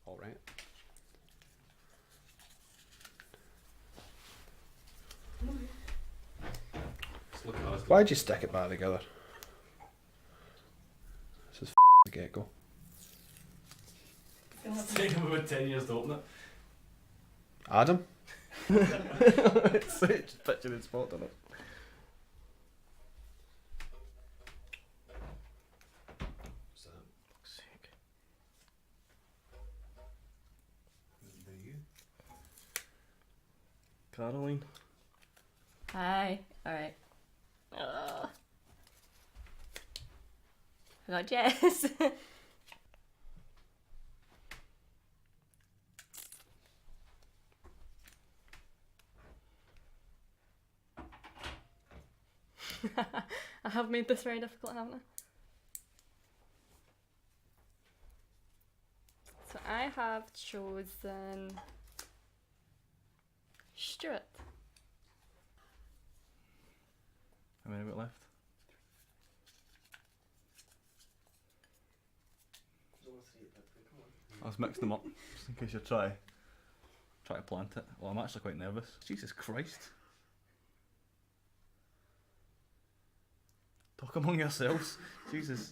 All right. Why'd you stick it back together? This is the get-go. It's taken him about 10 years to open it. Adam? It's just picturing spot on it. What's that? Fuck's sake. You? Caroline. Hi. Alright. I got Jess. I have made this very difficult, haven't I? So I have chosen Stuart. How many have we left? I was mixing them up just in case you try to plant it. Well, I'm actually quite nervous. Jesus Christ. Talk among yourselves. Jesus.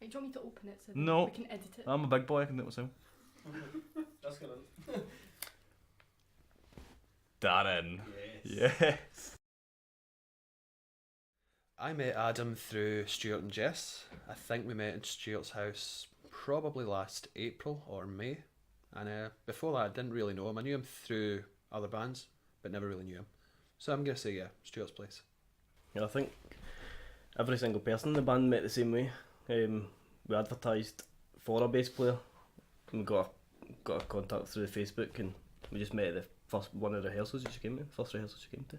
Wait, do you want me to open it so that No. we can edit it? I'm a big boy, I can do it myself. That's good. Darren. Yes. Yes. I met Adam through Stuart and Jess. I think we met in Stuart's house probably last April or May. And before that, I didn't really know him. I knew him through other bands, but never really knew him. So I'm going to say, yeah, Stuart's place. Yeah, I think every single person in the band met the same way. We advertised for a bass player, and we got a contact through the Facebook, and we just met at the first one of the rehearsals you came to. First rehearsals you came to.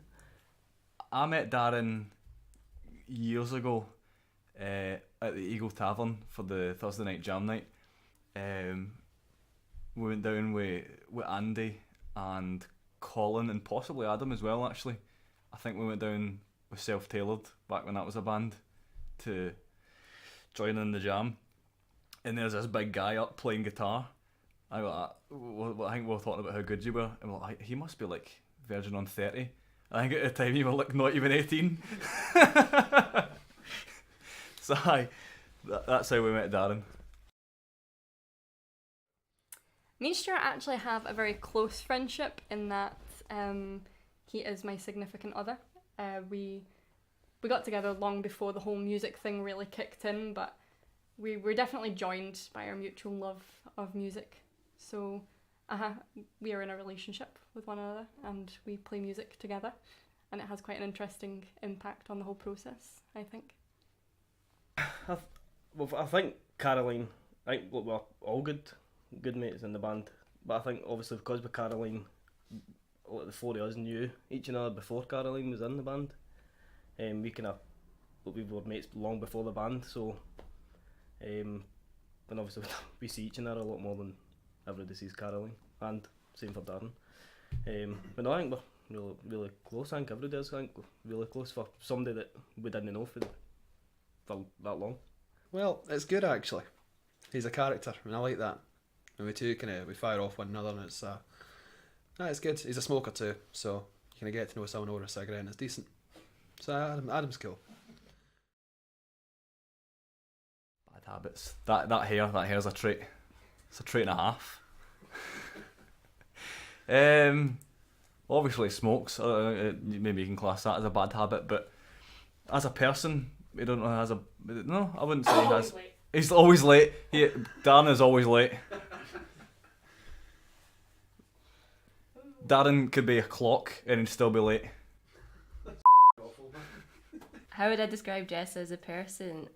I met Darren years ago at the Eagle Tavern for the Thursday night jam night. We went down with Andy and Colin and possibly Adam as well, actually. I think we went down with Self Tailored back when that was a band to join in the jam. And there's this big guy up playing guitar. I think we were talking about how good you were. And we're like, he must be like verging on 30. I think at the time you were like not even 18. So that's how we met Darren. Me and Stuart actually have a very close friendship in that he is my significant other. We got together long before the whole music thing really kicked in, but we were definitely joined by our mutual love of music. So we are in a relationship with one another and we play music together, and it has quite an interesting impact on the whole process, I think. I think Caroline, we're all good mates in the band, but I think obviously because with Caroline, the four of us knew each other before Caroline was in the band. We were mates long before the band, so and obviously we see each other a lot more than everybody sees Caroline, and same for Darren. But no, I think we're really, really close. I think everybody is. I think we're really close for somebody that we didn't know for that long. Well, it's good actually. He's a character, and I like that. And we two we fire off one another, and it's good. He's a smoker too, so you kind get to know someone over a cigarette, and it's decent. So Adam's cool. Bad habits. That hair's a trait. It's a trait and a half. Obviously smokes. Maybe you can class that as a bad habit, but as a person, we don't know has a. No, I wouldn't say he has. Late. He's always late. Darren is always late. Darren could be a clock and he'd still be late. How would I describe Jess as a person?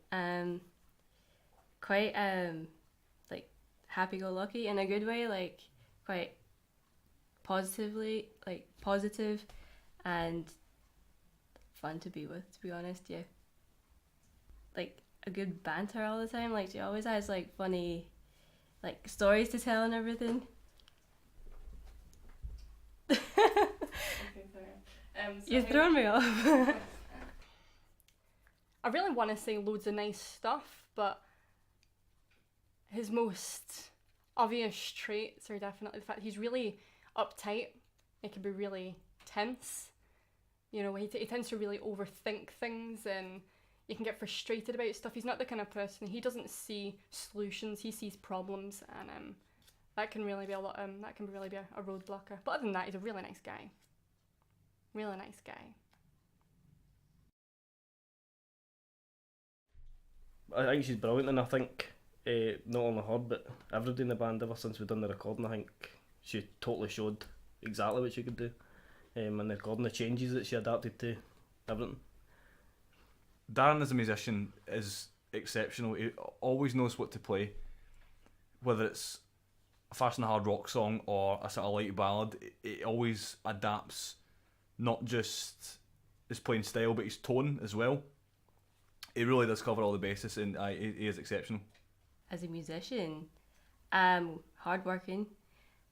Quite like happy-go-lucky in a good way, like quite positive and fun to be with, to be honest. Yeah, like a good banter all the time. Like she always has like funny like stories to tell and everything. You're throwing me off. I really want to say loads of nice stuff, but his most obvious traits are definitely the fact he's really uptight. He can be really tense. You know, he tends to really overthink things, and you can get frustrated about stuff. He's not the kind of person, he doesn't see solutions, he sees problems, and that can really be that can really be a roadblocker. But other than that, he's a really nice guy. Really nice guy. I think she's brilliant, and I think not only her but everybody in the band ever since we've done the recording, I think she totally showed exactly what she could do. And the recording, the changes that she adapted to, everything. Darren as a musician is exceptional. He always knows what to play, whether it's a fast and hard rock song or a sort of light ballad. It always adapts not just his playing style but his tone as well. He really does cover all the bases, and he is exceptional. As a musician, hardworking,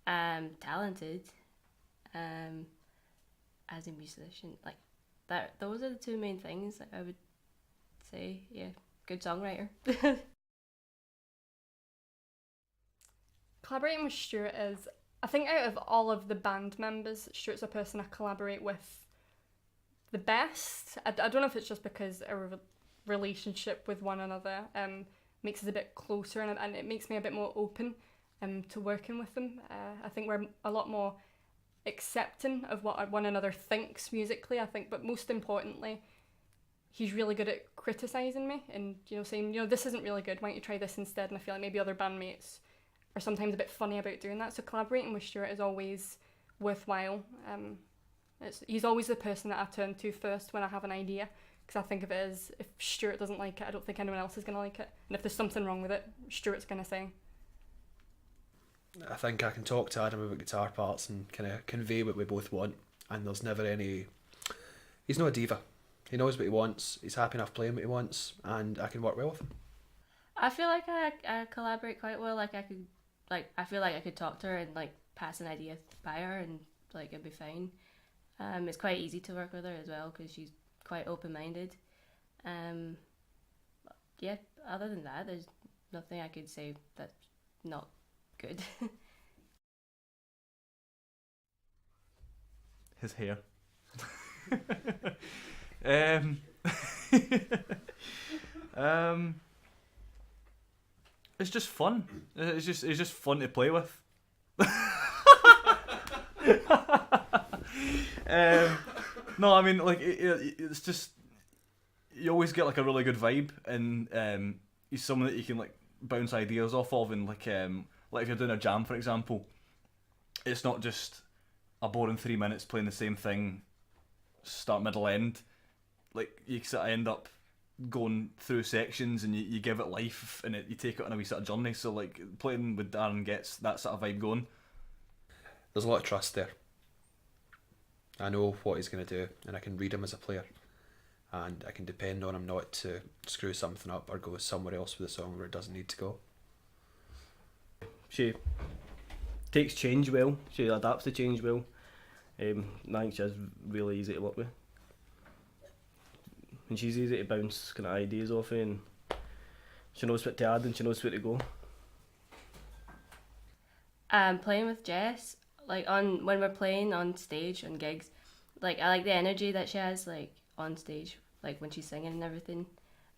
talented. As a musician, like that, those are the two main things that I would say. Yeah, good songwriter. Collaborating with Stuart is, I think out of all of the band members, Stuart's a person I collaborate with the best. I don't know if it's just because our relationship with one another makes us a bit closer, and it makes me a bit more open to working with them. I think we're a lot more accepting of what one another thinks musically, I think, but most importantly, he's really good at criticising me and, you know, saying, you know, this isn't really good, why don't you try this instead? And I feel like maybe other bandmates are sometimes a bit funny about doing that, so collaborating with Stuart is always worthwhile. He's always the person that I turn to first when I have an idea, because I think of it as, if Stuart doesn't like it, I don't think anyone else is going to like it, and if there's something wrong with it, Stuart's going to say. I think I can talk to Adam about guitar parts and kind of convey what we both want, and there's never any... He's not a diva. He knows what he wants, he's happy enough playing what he wants, and I can work well with him. I feel like I collaborate quite well. I feel like I could talk to her and like pass an idea by her, and like it'd be fine. It's quite easy to work with her as well because she's quite open-minded. Yeah, other than that, there's nothing I could say that's not good. His hair. It's just fun. It's just fun to play with. No, I mean, like it's just, you always get like a really good vibe, and he's someone that you can like bounce ideas off of, and like if you're doing a jam, for example, it's not just a boring 3 minutes playing the same thing, start, middle, end. Like you sort of end up going through sections, and you give it life, and you take it on a wee sort of journey. So like playing with Darren gets that sort of vibe going. There's a lot of trust there. I know what he's going to do, and I can read him as a player, and I can depend on him not to screw something up or go somewhere else with the song where it doesn't need to go. She takes change well, she adapts to change well. I think she's really easy to work with. And she's easy to bounce kind of ideas off of, and she knows what to add and she knows where to go. Playing with Jess, like when we're playing on stage on gigs, like I like the energy that she has like on stage, like when she's singing and everything.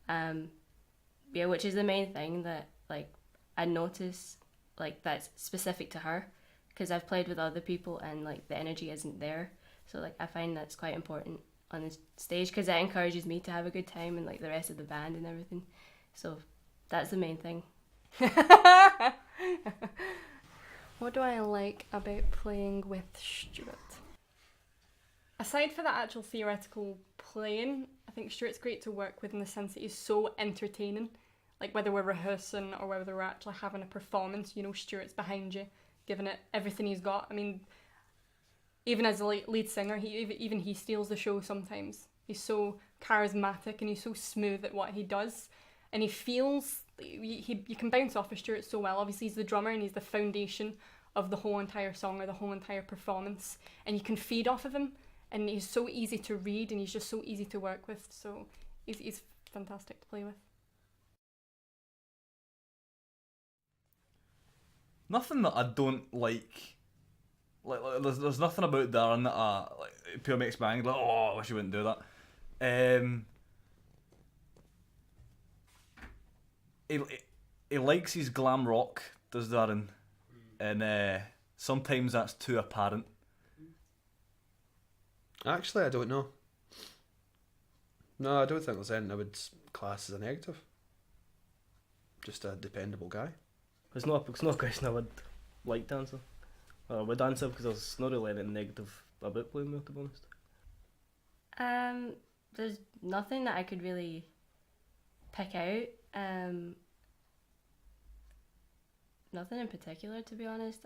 Yeah, which is the main thing that like I notice like that's specific to her, because I've played with other people and like the energy isn't there. So like I find that's quite important on the stage, because it encourages me to have a good time, and like the rest of the band and everything. So that's the main thing. What do I like about playing with Stuart? Aside for the actual theoretical playing, I think Stuart's great to work with in the sense that he's so entertaining. Like whether we're rehearsing or whether we're actually having a performance, you know, Stuart's behind you, giving it everything he's got. I mean, even as a lead singer, even he steals the show sometimes. He's so charismatic and he's so smooth at what he does, and he feels you can bounce off of Stuart so well. Obviously he's the drummer and he's the foundation of the whole entire song or the whole entire performance, and you can feed off of him, and he's so easy to read and he's just so easy to work with, so he's fantastic to play with. nothing that I don't like. There's nothing about Darren that pure makes me angry. Like, oh, I wish he wouldn't do that. He likes his glam rock, does Darren, and sometimes that's too apparent. Actually, I don't know. No, I don't think there's anything I would class as a negative. Just a dependable guy. It's not a question I would like to answer. Or I would answer because there's not really anything negative about playing with, to be honest. There's nothing that I could really pick out. Nothing in particular, to be honest.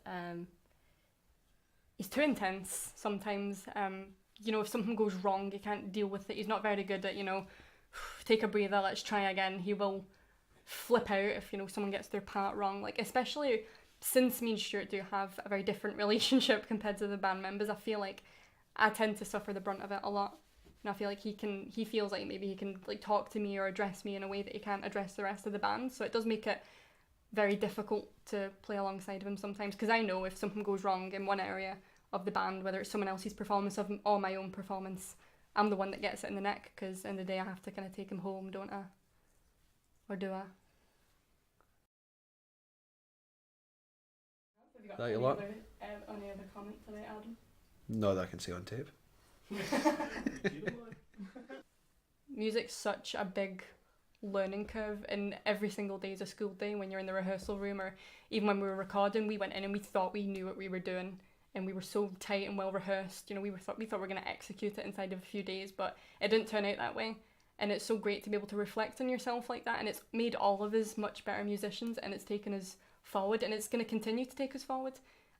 He's too intense sometimes. You know, if something goes wrong, he can't deal with it. He's not very good at, you know, take a breather, let's try again. He will flip out if, you know, someone gets their part wrong. Like, especially since me and Stuart do have a very different relationship compared to the band members, I feel like I tend to suffer the brunt of it a lot. And I feel like he feels like maybe he can like talk to me or address me in a way that he can't address the rest of the band. So it does make it very difficult to play alongside of him sometimes, because I know if something goes wrong in one area of the band, whether it's someone else's performance of or my own performance, I'm the one that gets it in the neck, because in the day I have to kind of take him home, don't I? Or do I? Have you got That you lot? any other comments about Adam? No, that I can see on tape. Music's such a big learning curve, and every single day is a school day. When you're in the rehearsal room, or even when we were recording, we went in and we thought we knew what we were doing, and we were so tight and well rehearsed. You know, we thought we were going to execute it inside of a few days, but it didn't turn out that way. And it's so great to be able to reflect on yourself like that, and it's made all of us much better musicians, and it's taken us forward, and it's going to continue to take us forward.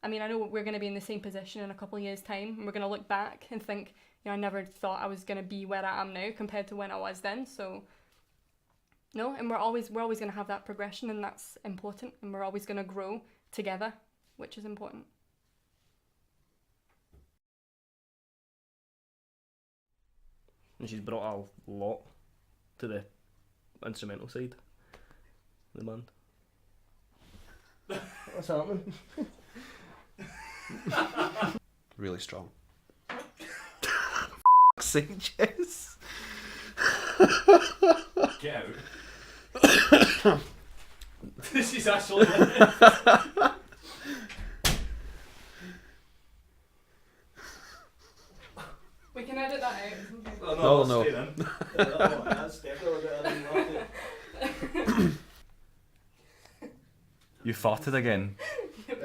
I mean, I know we're going to be in the same position in a couple of years' time, and we're going to look back and think, you know, I never thought I was going to be where I am now compared to when I was then. So no, and we're always going to have that progression, and that's important, and we're always going to grow together, which is important. And she's brought a lot to the instrumental side of the band. What's happening? Really strong. Sing Jess. Get out. This is actually We can edit that out. No, no. That's definitely better than You farted again. It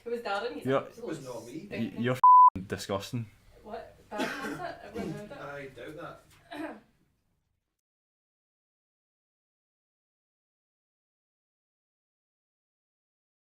was Darren. He's You're- It was not me. You're disgusting. What? Darren was it? Everyone heard it. I doubt that.